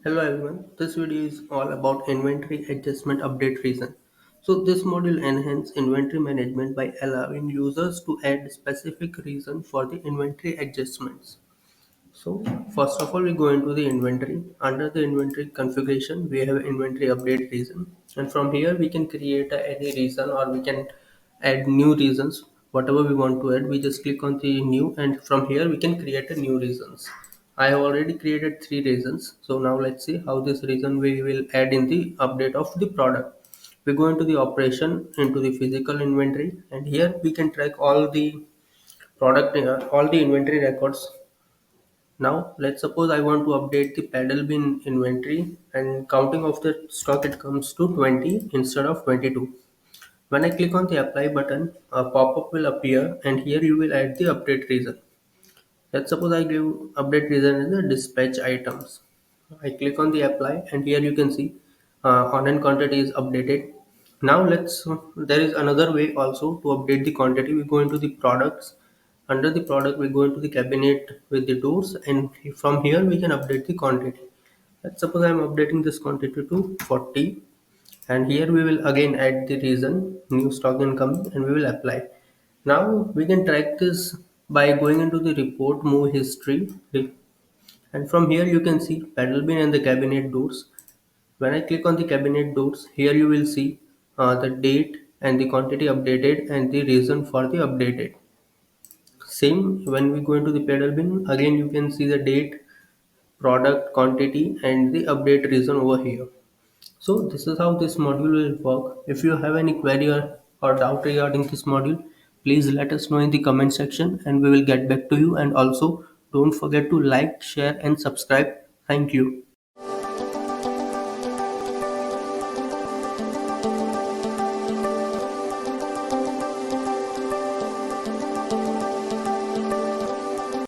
Hello everyone, this video is all about inventory adjustment update reason. So this module enhances inventory management by allowing users to add specific reason for the inventory adjustments. So first of all we go into the inventory. Under the inventory configuration we have inventory update reason, and from here we can create any reason or we can add new reasons. Whatever we want to add, we just click on the new, and from here we can create a new reasons. I have already created three reasons, so now let's see how this reason we will add in the update of the product. We go into the operation, into the physical inventory, and here we can track all the all the inventory records. Now let's suppose I want to update the paddle bin inventory, and counting of the stock it comes to 20 instead of 22. When I click on the apply button, a pop-up will appear, and here you will add the update reason. Let's suppose I give update reason is the dispatch items. I click on the apply, and here you can see online quantity is updated. Now there is another way also to update the quantity. We go into the products. Under the product, we go into the cabinet with the doors, and from here we can update the quantity. Let's suppose I am updating this quantity to 40, and here we will again add the reason new stock incoming, and we will apply. Now we can track this by going into the report move history, and from here you can see paddle bin and the cabinet doors. When I click on the cabinet doors, here you will see the date and the quantity updated and the reason for the updated. Same when we go into the paddle bin, again you can see the date, product, quantity, and the update reason over here. So this is how this module will work. If you have any query or doubt regarding this module, please let us know in the comment section and we will get back to you. And also don't forget to like, share and subscribe. Thank you.